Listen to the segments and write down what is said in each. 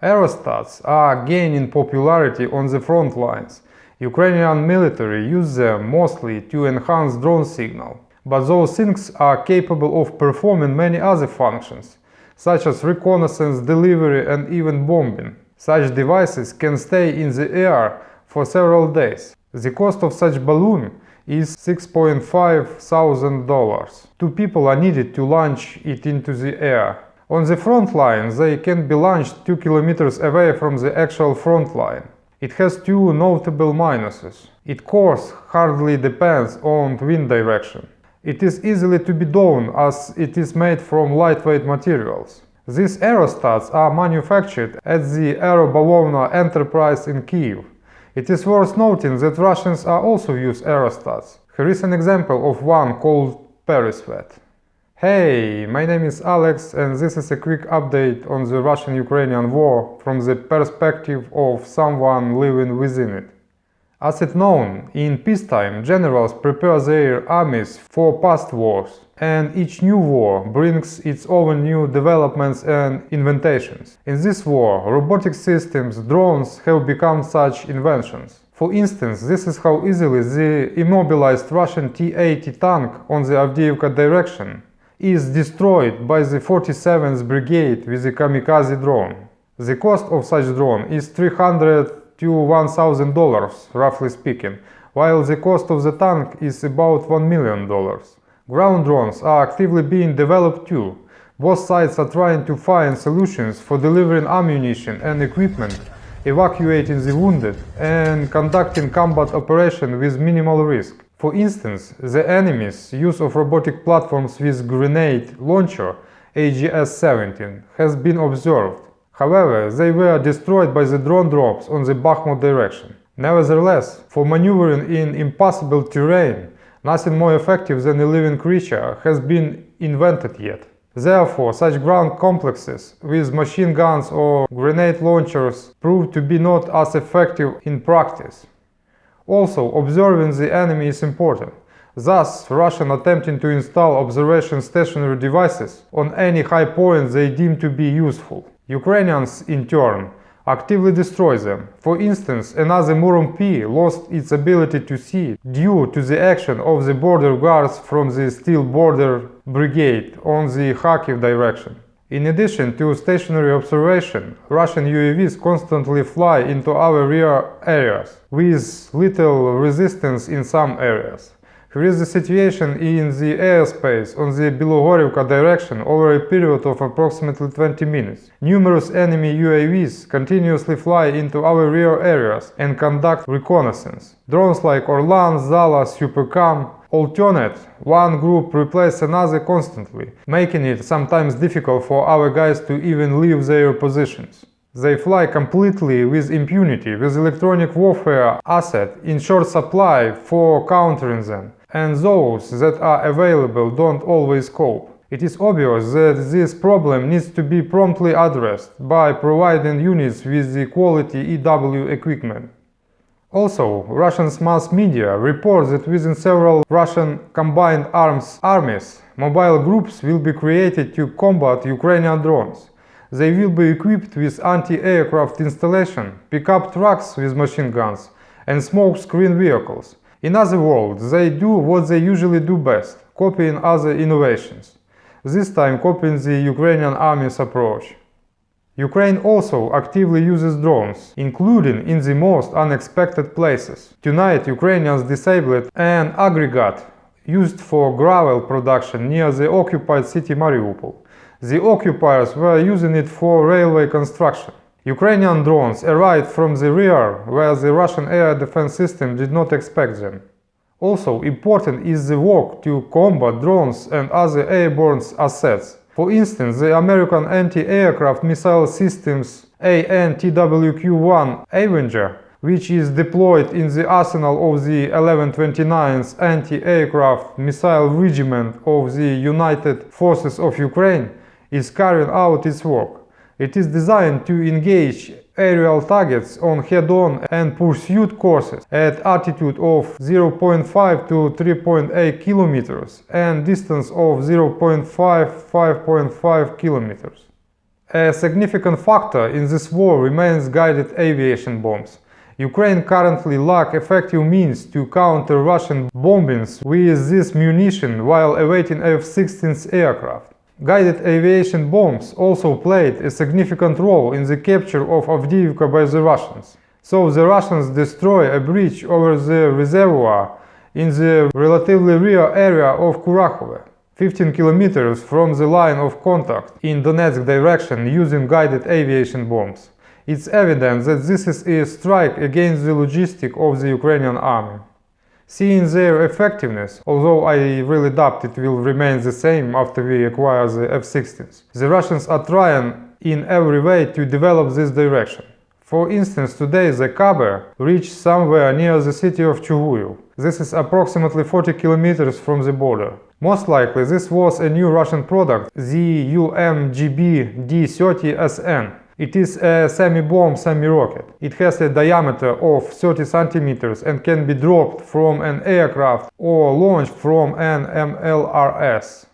Aerostats are gaining popularity on the front lines. Ukrainian military use them mostly to enhance drone signal, but those things are capable of performing many other functions, such as reconnaissance, delivery, and even bombing. Such devices can stay in the air for several days. The cost of such balloon is $6,500. Two people are needed to launch it into the air. On the front line, they can be launched 2 kilometers away from the actual front line. It has two notable minuses. Its course hardly depends on wind direction. It is easily to be done as it is made from lightweight materials. These aerostats are manufactured at the Aerobalovna enterprise in Kyiv. It is worth noting that Russians also use aerostats. Here is an example of one called Perisvet. Hey, my name is Alex, and this is a quick update on the Russian-Ukrainian war from the perspective of someone living within it. As it known, in peacetime, generals prepare their armies for past wars, and each new war brings its own new developments and inventions. In this war, robotic systems, drones have become such inventions. For instance, this is how easily the immobilized Russian T-80 tank on the Avdiivka direction is destroyed by the 47th Brigade with a kamikaze drone. The cost of such drone is $300 to $1,000, roughly speaking, while the cost of the tank is about $1 million. Ground drones are actively being developed too. Both sides are trying to find solutions for delivering ammunition and equipment, evacuating the wounded, and conducting combat operations with minimal risk. For instance, the enemy's use of robotic platforms with grenade launcher AGS-17 has been observed. However, they were destroyed by the drone drops on the Bakhmut direction. Nevertheless, for maneuvering in impossible terrain, nothing more effective than a living creature has been invented yet. Therefore, such ground complexes with machine guns or grenade launchers prove to be not as effective in practice. Also, observing the enemy is important. Thus, Russians attempting to install observation stationary devices on any high point they deem to be useful. Ukrainians, in turn, actively destroy them. For instance, another Murom P lost its ability to see due to the action of the border guards from the Steel Border Brigade on the Kharkiv direction. In addition to stationary observation, Russian UAVs constantly fly into our rear areas, with little resistance in some areas. Here is the situation in the airspace on the Belogorivka direction over a period of approximately 20 minutes. Numerous enemy UAVs continuously fly into our rear areas and conduct reconnaissance. Drones like Orlan, Zala, Supercam alternate, one group replaces another constantly, making it sometimes difficult for our guys to even leave their positions. They fly completely with impunity, with electronic warfare asset in short supply for countering them, and those that are available don't always cope. It is obvious that this problem needs to be promptly addressed by providing units with the quality EW equipment. Also, Russian mass media report that within several Russian combined arms armies, mobile groups will be created to combat Ukrainian drones. They will be equipped with anti-aircraft installation, pickup trucks with machine guns, and smoke-screen vehicles. In other words, they do what they usually do best, copying other innovations. This time copying the Ukrainian army's approach. Ukraine also actively uses drones, including in the most unexpected places. Tonight, Ukrainians disabled an aggregate used for gravel production near the occupied city Mariupol. The occupiers were using it for railway construction. Ukrainian drones arrived from the rear, where the Russian air defense system did not expect them. Also important is the work to combat drones and other airborne assets. For instance, the American anti-aircraft missile systems AN/TWQ-1 Avenger, which is deployed in the arsenal of the 1129th Anti-Aircraft Missile Regiment of the United Forces of Ukraine, is carrying out its work. It is designed to engage aerial targets on head-on and pursuit courses at altitude of 0.5 to 3.8 kilometers and distance of 0.5 to 5.5 kilometers. A significant factor in this war remains guided aviation bombs. Ukraine currently lacks effective means to counter Russian bombings with this munition while awaiting F-16 aircraft. Guided aviation bombs also played a significant role in the capture of Avdiivka by the Russians. So the Russians destroy a bridge over the reservoir in the relatively rear area of Kurakhove, 15 kilometers from the line of contact in Donetsk direction using guided aviation bombs. It's evident that this is a strike against the logistics of the Ukrainian army. Seeing their effectiveness, although I really doubt it will remain the same after we acquire the F-16s, the Russians are trying in every way to develop this direction. For instance, today the Kabe reached somewhere near the city of Chuguyev. This is approximately 40 kilometers from the border. Most likely this was a new Russian product, the UMGB D30SN. It is a semi-bomb, semi-rocket. It has a diameter of 30 centimeters and can be dropped from an aircraft or launched from an MLRS.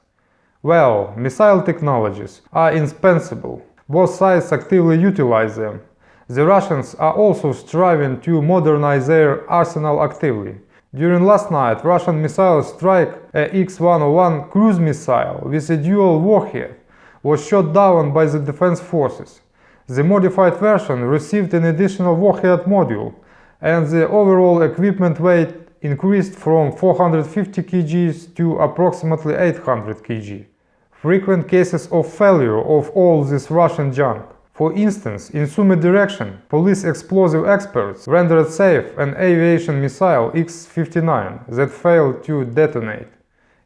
Well, missile technologies are indispensable. Both sides actively utilize them. The Russians are also striving to modernize their arsenal actively. During last night, Russian missiles strike a X-101 cruise missile with a dual warhead was shot down by the defense forces. The modified version received an additional warhead module, and the overall equipment weight increased from 450 kg to approximately 800 kg. Frequent cases of failure of all this Russian junk. For instance, in Sumy direction, police explosive experts rendered safe an aviation missile X-59 that failed to detonate.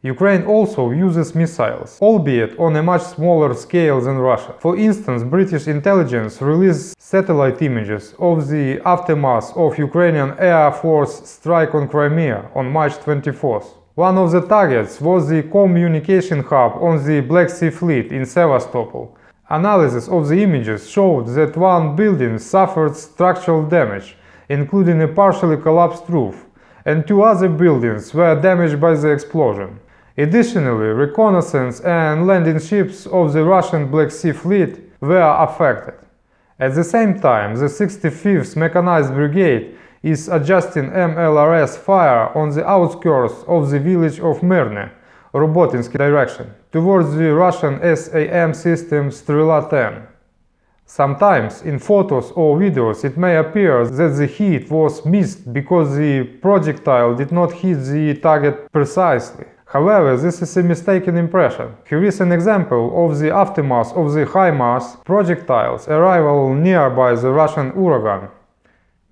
Ukraine also uses missiles, albeit on a much smaller scale than Russia. For instance, British intelligence released satellite images of the aftermath of Ukrainian Air Force strike on Crimea on March 24th. One of the targets was the communication hub on the Black Sea Fleet in Sevastopol. Analysis of the images showed that one building suffered structural damage, including a partially collapsed roof, and two other buildings were damaged by the explosion. Additionally, reconnaissance and landing ships of the Russian Black Sea Fleet were affected. At the same time, the 65th Mechanized Brigade is adjusting MLRS fire on the outskirts of the village of Myrne, Robotinsky direction, towards the Russian SAM system Strela 10. Sometimes, in photos or videos, it may appear that the hit was missed because the projectile did not hit the target precisely. However, this is a mistaken impression. Here is an example of the aftermath of the HIMARS projectile's arrival nearby the Russian Uragan.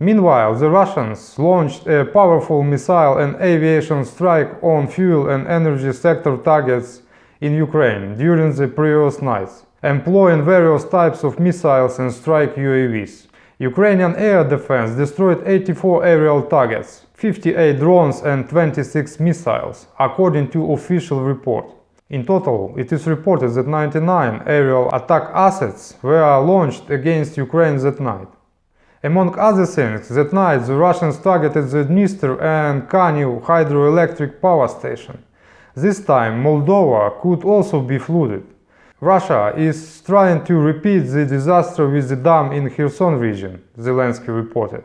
Meanwhile, the Russians launched a powerful missile and aviation strike on fuel and energy sector targets in Ukraine during the previous nights, employing various types of missiles and strike UAVs. Ukrainian air defense destroyed 84 aerial targets, 58 drones and 26 missiles, according to official report. In total, it is reported that 99 aerial attack assets were launched against Ukraine that night. Among other things, that night the Russians targeted the Dniester and Kaniv hydroelectric power station. This time, Moldova could also be flooded. Russia is trying to repeat the disaster with the dam in Kherson region, Zelensky reported.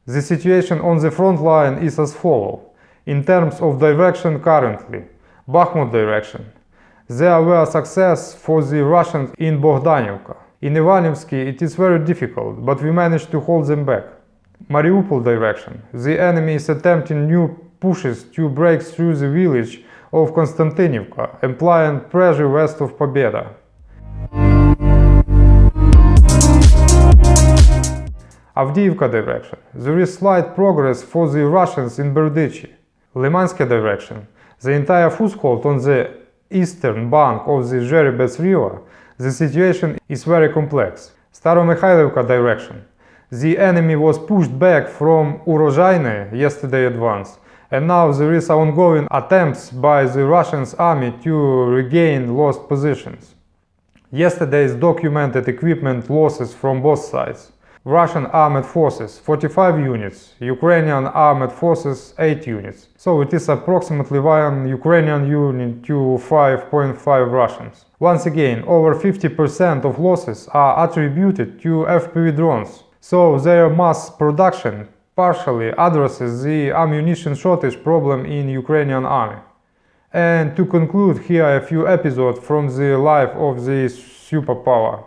The situation on the front line is as follows. In terms of direction currently, Bakhmut direction. There were success for the Russians in Bogdanivka. In Ivanivsky it is very difficult, but we managed to hold them back. Mariupol direction. The enemy is attempting new pushes to break through the village of Konstantinivka, implying pressure west of Pobeda. Avdiivka direction. There is slight progress for the Russians in Berdychi. Limansky direction. The entire foothold on the eastern bank of the Zherebets River. The situation is very complex. Staromykhailivka direction. The enemy was pushed back from Urozhaine yesterday advance, and now there is ongoing attempts by the Russian army to regain lost positions. Yesterday's documented equipment losses from both sides. Russian armed forces 45 units, Ukrainian armed forces 8 units. So it is approximately 1 Ukrainian unit to 5.5 Russians. Once again, over 50% of losses are attributed to FPV drones, so their mass production partially addresses the ammunition shortage problem in Ukrainian army. And to conclude, here are a few episodes from the life of the superpower.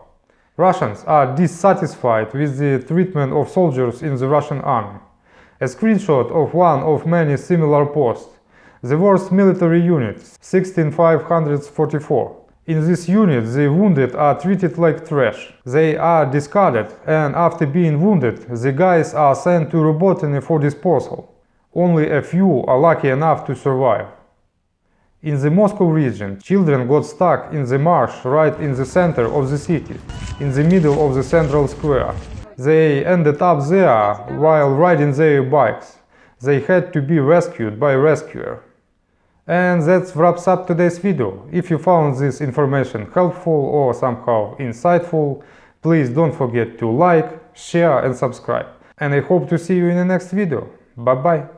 Russians are dissatisfied with the treatment of soldiers in the Russian army. A screenshot of one of many similar posts. The worst military unit, 16544. In this unit, the wounded are treated like trash. They are discarded, and after being wounded, the guys are sent to Robotiny for disposal. Only a few are lucky enough to survive. In the Moscow region, children got stuck in the marsh right in the center of the city, in the middle of the central square. They ended up there while riding their bikes. They had to be rescued by a rescuer. And that wraps up today's video. If you found this information helpful or somehow insightful, please don't forget to like, share and subscribe. And I hope to see you in the next video. Bye bye.